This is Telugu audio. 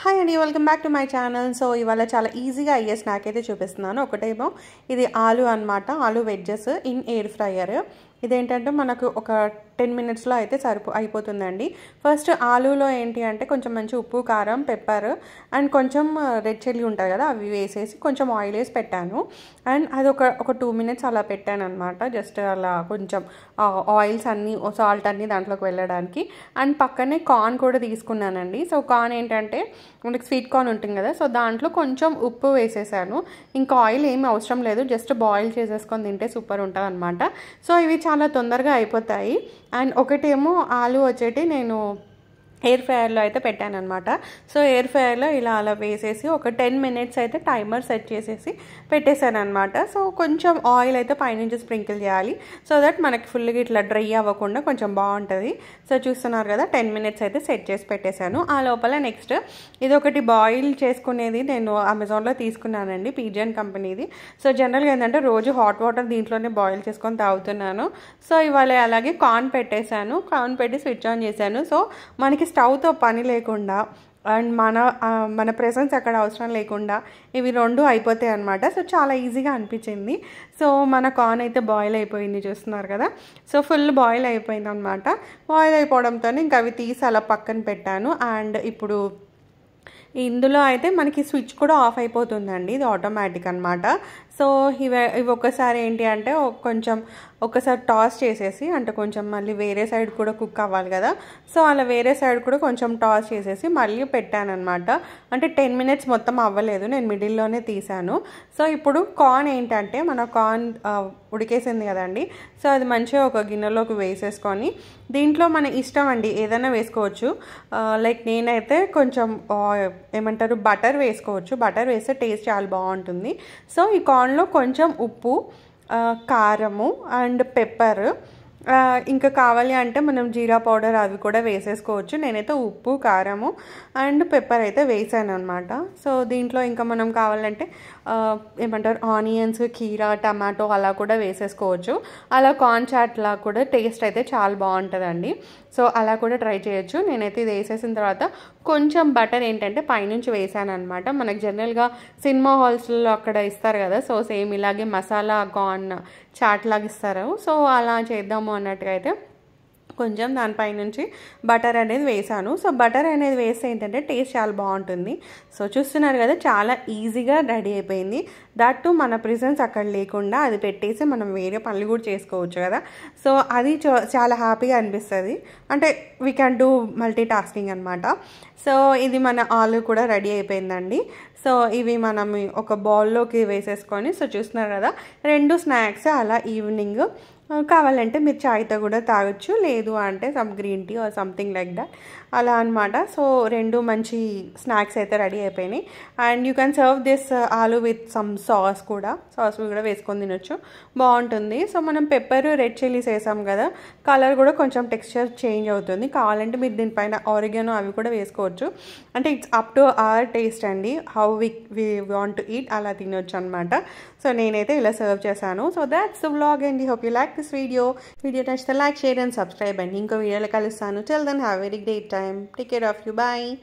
హాయ్ అండి, welcome back to my channel. So ఇవాళ చాలా ఈజీగా అయ్యే స్నాక్ అయితే చూపిస్తున్నాను. ఒకటేమో ఇది ఆలు అనమాట, ఆలు వెజ్జెస్ ఇన్ ఎయిర్ ఫ్రైయర్. ఇదేంటంటే మనకు ఒక 10 మినిట్స్లో అయితే అయిపోతుందండి. ఫస్ట్ ఆలూలో ఏంటి అంటే కొంచెం మంచి ఉప్పు, కారం, పెప్పర్ అండ్ కొంచెం రెడ్ చిల్లీ ఉంటుంది కదా, అవి వేసేసి కొంచెం ఆయిల్ వేసి పెట్టాను. అండ్ అది ఒక 2 మినిట్స్ అలా పెట్టాను అనమాట. జస్ట్ అలా కొంచెం ఆయిల్స్ అన్నీ, సాల్ట్ అన్నీ దాంట్లోకి వెళ్ళడానికి. అండ్ పక్కనే కార్న్ కూడా తీసుకున్నానండి. సో కార్న్ ఏంటంటే మనకి స్వీట్ కార్న్ ఉంటుంది కదా, సో దాంట్లో కొంచెం ఉప్పు వేసేసాను. ఇంకా ఆయిల్ ఏమి అవసరం లేదు, జస్ట్ బాయిల్ చేసేసుకొని తింటే సూపర్ ఉంటుంది అనమాట. సో ఇవి చాలా తొందరగా అయిపోతాయి. అండ్ ఒకటేమో ఆలు వచ్చేటి నేను ఎయిర్ ఫ్రైయర్లో అయితే పెట్టాను అనమాట. సో ఎయిర్ ఫ్రైయర్లో ఇలా అలా వేసేసి ఒక 10 మినిట్స్ అయితే టైమర్ సెట్ చేసేసి పెట్టేశాను అనమాట. సో కొంచెం ఆయిల్ అయితే పైనుంచి స్ప్రింకిల్ చేయాలి, సో దట్ మనకి ఫుల్గా ఇట్లా డ్రై అవ్వకుండా కొంచెం బాగుంటుంది. సో చూస్తున్నారు కదా, 10 మినిట్స్ అయితే సెట్ చేసి పెట్టేశాను. ఆ లోపల నెక్స్ట్ ఇది ఒకటి బాయిల్ చేసుకునేది నేను అమెజాన్లో తీసుకున్నానండి, పిజియన్ కంపెనీది. సో జనరల్గా ఏంటంటే రోజు హాట్ వాటర్ దీంట్లోనే బాయిల్ చేసుకొని తాగుతున్నాను. సో ఇవాళ అలాగే కార్న్ పెట్టేశాను, కార్న్ పెట్టి స్విచ్ ఆన్ చేశాను. సో మనకి స్టవ్తో పని లేకుండా అండ్ మన ప్రెసెన్స్ అక్కడ అవసరం లేకుండా ఇవి రెండు అయిపోతాయి అనమాట. సో చాలా ఈజీగా అనిపించింది. సో మన కార్న్ అయితే బాయిల్ అయిపోయింది, చూస్తున్నారు కదా. సో ఫుల్ బాయిల్ అయిపోయింది అనమాట. బాయిల్ అయిపోవడంతో ఇంకా అవి తీసి అలా పక్కన పెట్టాను. అండ్ ఇప్పుడు ఇందులో అయితే మనకి స్విచ్ కూడా ఆఫ్ అయిపోతుందండి, ఇది ఆటోమేటిక్ అనమాట. సో ఇవి ఒక్కసారి ఏంటి అంటే ఒకసారి టాస్ చేసేసి, అంటే కొంచెం మళ్ళీ వేరే సైడ్ కూడా కుక్ అవ్వాలి కదా, సో అలా వేరే సైడ్ కూడా కొంచెం టాస్ చేసేసి మళ్ళీ పెట్టాను అనమాట. అంటే 10 మినిట్స్ మొత్తం అవ్వలేదు, నేను మిడిల్లోనే తీసాను. సో ఇప్పుడు కార్న్ ఏంటంటే మన కార్న్ ఉడికేసింది కదండి, సో అది మంచిగా ఒక గిన్నెలోకి వేసేసుకొని దీంట్లో మన ఇష్టం అండి, ఏదైనా వేసుకోవచ్చు. లైక్ నేనైతే కొంచెం ఏమంటారు బటర్ వేసుకోవచ్చు, బటర్ వేస్తే టేస్ట్ చాలా బాగుంటుంది. సో ఈ కార్న్లో కొంచెం ఉప్పు, కారము అండ్ పెప్పర్, ఇంకా కావాలి అంటే మనం జీరా పౌడర్ అవి కూడా వేసేసుకోవచ్చు. నేనైతే ఉప్పు, కారము అండ్ పెప్పర్ అయితే వేసాను అనమాట. సో దీంట్లో ఇంకా మనం కావాలంటే ఏమంటారు ఆనియన్స్, కీరా, టమాటో అలా కూడా వేసేసుకోవచ్చు. అలా కార్న్ చాట్లా కూడా టేస్ట్ అయితే చాలా బాగుంటుందండి. సో అలా కూడా ట్రై చేయొచ్చు. నేనైతే ఇది వేసేసిన తర్వాత కొంచెం బటర్ ఏంటంటే పైనుంచి వేసాను అనమాట. మనకు జనరల్గా సినిమా హాల్స్లో అక్కడ ఇస్తారు కదా, సో సేమ్ ఇలాగే మసాలా కార్న్ చాట్ లాగా ఇస్తారు. సో అలా చేద్దాము అన్నట్టుగా అయితే కొంచెం దానిపై నుంచి బటర్ అనేది వేసాను. సో బటర్ అనేది వేస్తే ఏంటంటే టేస్ట్ చాలా బాగుంటుంది. సో చూస్తున్నారు కదా, చాలా ఈజీగా రెడీ అయిపోయింది. దట్టు మన ప్రిజెన్స్ అక్కడ లేకుండా అది పెట్టేసి మనం వేరే పనులు కూడా చేసుకోవచ్చు కదా. సో అది చాలా హ్యాపీగా అనిపిస్తుంది, అంటే we can do multi tasking అనమాట. సో ఇది మన ఆలు కూడా రెడీ అయిపోయిందండి. సో ఇవి మనం ఒక బౌల్లోకి వేసేసుకొని, సో చూస్తున్నారు కదా, 2 స్నాక్స్ అలా ఈవినింగ్ కావాలంటే మీరు చాయ్తో కూడా తాగొచ్చు, లేదు అంటే some green tea or something like that అలా అనమాట. సో 2 మంచి స్నాక్స్ అయితే రెడీ అయిపోయినాయి. And you can serve this aloo with some sauce కూడా వేసుకొని తినొచ్చు, బాగుంటుంది. సో మనం పెప్పర్, రెడ్ చిల్లీస్ వేసాం కదా, కలర్ కూడా కొంచెం టెక్స్చర్ చేంజ్ అవుతుంది. కావాలంటే మీరు దీనిపైన ఆరిగానో అవి కూడా వేసుకోవచ్చు. అంటే it's up to our taste అండి, how we want to eat అలా తినొచ్చు అనమాట. సో నేనైతే ఇలా సర్వ్ చేశాను. సో దాట్స్ ద వ్లాగ్ అండి. Hope you like this video నచ్చితే లైక్, షేర్ అండ్ సబ్స్క్రైబ్ అండి. ఇంకో వీడియోలో కలుస్తాను. Till then, have a very great time. Take care of you. Bye.